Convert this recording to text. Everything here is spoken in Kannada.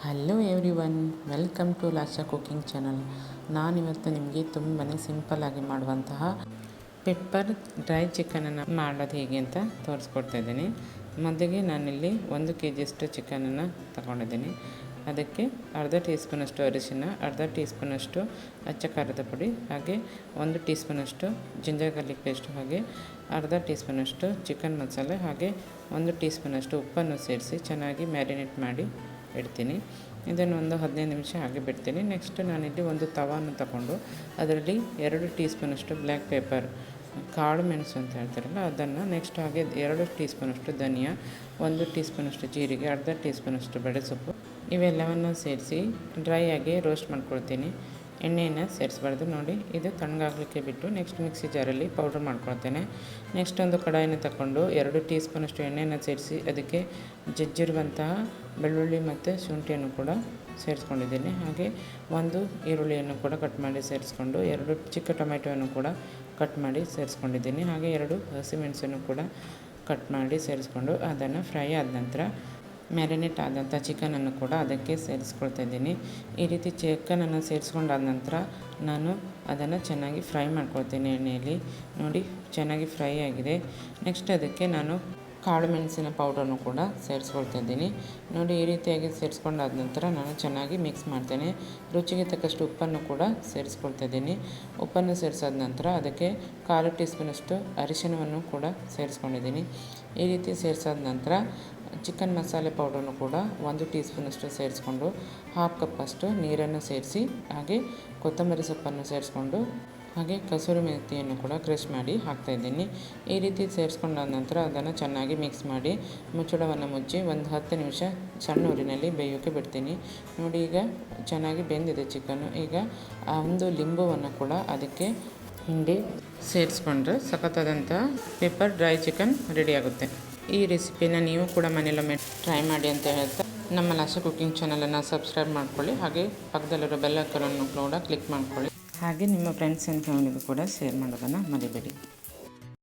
Hello everyone, welcome to Lasya cooking channel. ನಾನಿವತ್ತು ನಿಮಗೆ ತುಂಬಾ ಸಿಂಪಲ್ಲಾಗಿ ಮಾಡುವಂತಹ ಪೆಪ್ಪರ್ ಡ್ರೈ ಚಿಕನನ್ನು ಮಾಡೋದು ಹೇಗೆ ಅಂತ ತೋರಿಸ್ಕೊಡ್ತಾ ಇದ್ದೀನಿ. ಮೊದಲಿಗೆ ನಾನಿಲ್ಲಿ 1 kg ಚಿಕನನ್ನು ತಗೊಂಡಿದ್ದೀನಿ. ಅದಕ್ಕೆ ಅರ್ಧ ಟೀ ಸ್ಪೂನಷ್ಟು ಅರಿಶಿನ, ಅರ್ಧ ಟೀ ಸ್ಪೂನಷ್ಟು ಅಚ್ಚ ಖಾರದ ಪುಡಿ, ಹಾಗೆ 1 ಟೀ ಸ್ಪೂನಷ್ಟು ಜಿಂಜರ್ ಗಾರ್ಲಿಕ್ ಪೇಸ್ಟ್, ಹಾಗೆ ಅರ್ಧ ಟೀ ಸ್ಪೂನಷ್ಟು ಚಿಕನ್ ಮಸಾಲೆ, ಹಾಗೆ 1 ಟೀ ಸ್ಪೂನಷ್ಟು ಉಪ್ಪನ್ನು ಸೇರಿಸಿ ಚೆನ್ನಾಗಿ ಮ್ಯಾರಿನೇಟ್ ಮಾಡಿ ಇಡ್ತೀನಿ. ಇದನ್ನು ಒಂದು 15 ನಿಮಿಷ ಹಾಗೆ ಬಿಡ್ತೀನಿ. ನೆಕ್ಸ್ಟ್ ನಾನಿಲ್ಲಿ ಒಂದು ತವಾನ ತಗೊಂಡು ಅದರಲ್ಲಿ 2 ಟೀ ಸ್ಪೂನಷ್ಟು ಬ್ಲ್ಯಾಕ್ ಪೇಪರ್, ಕಾಳು ಮೆಣಸು ಅಂತ ಹೇಳ್ತಾರಲ್ಲ ಅದನ್ನು, ನೆಕ್ಸ್ಟ್ ಹಾಗೆ 2 ಟೀ ಸ್ಪೂನಷ್ಟು ಧನಿಯಾ, 1 ಟೀ ಸ್ಪೂನಷ್ಟು ಜೀರಿಗೆ, ಅರ್ಧ ಟೀ ಸ್ಪೂನಷ್ಟು ಬಡೆಸೊಪ್ಪು ಇವೆಲ್ಲವನ್ನು ಸೇರಿಸಿ ಡ್ರೈ ಆಗಿ ರೋಸ್ಟ್ ಮಾಡ್ಕೊಳ್ತೀನಿ. ಎಣ್ಣೆಯನ್ನು ಸೇರಿಸಬಾರ್ದು ನೋಡಿ. ಇದು ತಣ್ಣಗಾಗಲಿಕ್ಕೆ ಬಿಟ್ಟು ನೆಕ್ಸ್ಟ್ ಮಿಕ್ಸಿ ಜಾರಲ್ಲಿ ಪೌಡ್ರ್ ಮಾಡ್ಕೊಳ್ತೇನೆ. ನೆಕ್ಸ್ಟ್ ಒಂದು ಕಡಾಯಿನ ತಗೊಂಡು 2 ಟೀ ಸ್ಪೂನಷ್ಟು ಎಣ್ಣೆಯನ್ನು ಸೇರಿಸಿ ಅದಕ್ಕೆ ಜಜ್ಜಿರುವಂತಹ ಬೆಳ್ಳುಳ್ಳಿ ಮತ್ತು ಶುಂಠಿಯನ್ನು ಕೂಡ ಸೇರಿಸ್ಕೊಂಡಿದ್ದೀನಿ. ಹಾಗೆ 1 ಈರುಳ್ಳಿಯನ್ನು ಕೂಡ ಕಟ್ ಮಾಡಿ ಸೇರಿಸ್ಕೊಂಡು 2 ಚಿಕ್ಕ ಟೊಮೆಟೊವನ್ನು ಕೂಡ ಕಟ್ ಮಾಡಿ ಸೇರಿಸ್ಕೊಂಡಿದ್ದೀನಿ. ಹಾಗೆ 2 ಹಸಿಮೆಣಸನ್ನು ಕೂಡ ಕಟ್ ಮಾಡಿ ಸೇರಿಸ್ಕೊಂಡು ಅದನ್ನು ಫ್ರೈ ಆದ ನಂತರ ಮ್ಯಾರಿನೇಟ್ ಆದಂಥ ಚಿಕನನ್ನು ಕೂಡ ಅದಕ್ಕೆ ಸೇರಿಸ್ಕೊಳ್ತಾ ಇದ್ದೀನಿ. ಈ ರೀತಿ ಚಿಕನನ್ನು ಸೇರಿಸ್ಕೊಂಡಾದ ನಂತರ ನಾನು ಅದನ್ನು ಚೆನ್ನಾಗಿ ಫ್ರೈ ಮಾಡ್ಕೊಳ್ತೀನಿ ಎಣ್ಣೆಯಲ್ಲಿ. ನೋಡಿ, ಚೆನ್ನಾಗಿ ಫ್ರೈ ಆಗಿದೆ. ನೆಕ್ಸ್ಟ್ ಅದಕ್ಕೆ ನಾನು ಕಾಳು ಮೆಣಸಿನ ಪೌಡರನ್ನು ಕೂಡ ಸೇರಿಸ್ಕೊಳ್ತಾ ಇದ್ದೀನಿ. ನೋಡಿ, ಈ ರೀತಿಯಾಗಿ ಸೇರಿಸ್ಕೊಂಡಾದ ನಂತರ ನಾನು ಚೆನ್ನಾಗಿ ಮಿಕ್ಸ್ ಮಾಡ್ತೇನೆ. ರುಚಿಗೆ ತಕ್ಕಷ್ಟು ಉಪ್ಪನ್ನು ಕೂಡ ಸೇರಿಸ್ಕೊಳ್ತಾ ಇದ್ದೀನಿ. ಉಪ್ಪನ್ನು ಸೇರಿಸಾದ ನಂತರ ಅದಕ್ಕೆ 1/4 ಟೀ ಸ್ಪೂನಷ್ಟು ಅರಿಶಿಣವನ್ನು ಕೂಡ ಸೇರಿಸ್ಕೊಂಡಿದ್ದೀನಿ. ಈ ರೀತಿ ಸೇರಿಸಾದ ನಂತರ ಚಿಕನ್ ಮಸಾಲೆ ಪೌಡರನ್ನು ಕೂಡ 1 ಟೀ ಸ್ಪೂನಷ್ಟು ಸೇರಿಸ್ಕೊಂಡು 1/2 ಕಪ್ಪಷ್ಟು ನೀರನ್ನು ಸೇರಿಸಿ, ಹಾಗೆ ಕೊತ್ತಂಬರಿ ಸೊಪ್ಪನ್ನು ಸೇರಿಸ್ಕೊಂಡು, ಹಾಗೆ ಕಸೂರಿ ಮೆಂತಿಯನ್ನು ಕೂಡ ಕ್ರಷ್ ಮಾಡಿ ಹಾಕ್ತಾಯಿದ್ದೀನಿ. ಈ ರೀತಿ ಸೇರಿಸ್ಕೊಂಡಾದ ನಂತರ ಅದನ್ನು ಚೆನ್ನಾಗಿ ಮಿಕ್ಸ್ ಮಾಡಿ ಮುಚ್ಚಳವನ್ನು ಮುಚ್ಚಿ ಒಂದು 10 ನಿಮಿಷ ಸಣ್ಣ ಊರಿನಲ್ಲಿ ಬೇಯೋಕ್ಕೆ ಬಿಡ್ತೀನಿ. ನೋಡಿ, ಈಗ ಚೆನ್ನಾಗಿ ಬೆಂದಿದೆ ಚಿಕನ್ನು. ಈಗ ಆ ಒಂದು ಲಿಂಬುವನ್ನು ಕೂಡ ಅದಕ್ಕೆ ಹಿಂಡಿ ಸೇರಿಸ್ಕೊಂಡ್ರೆ ಸಖತ್ತಾದಂಥ ಪೆಪ್ಪರ್ ಡ್ರೈ ಚಿಕನ್ ರೆಡಿಯಾಗುತ್ತೆ. ಈ ರೆಸಿಪಿನ ನೀವು ಕೂಡ ಮನೆಯಲ್ಲೊಮ್ಮೆ ಟ್ರೈ ಮಾಡಿ ಅಂತ ಹೇಳ್ತಾ ನಮ್ಮ ಲಾಸ್ಯ ಕುಕಿಂಗ್ ಚಾನಲನ್ನು ಸಬ್ಸ್ಕ್ರೈಬ್ ಮಾಡ್ಕೊಳ್ಳಿ. ಹಾಗೆ ಪಕ್ಕದಲ್ಲಿರೋ ಬೆಲ್ ಐಕಾನನ್ನು ಕೂಡ ಕ್ಲಿಕ್ ಮಾಡ್ಕೊಳ್ಳಿ. ಹಾಗೆ ನಿಮ್ಮ ಫ್ರೆಂಡ್ಸ್ ಆ್ಯಂಡ್ ಫ್ಯಾಮಿಲಿಗೂ ಕೂಡ ಶೇರ್ ಮಾಡೋದನ್ನು ಮರಿಬೇಡಿ.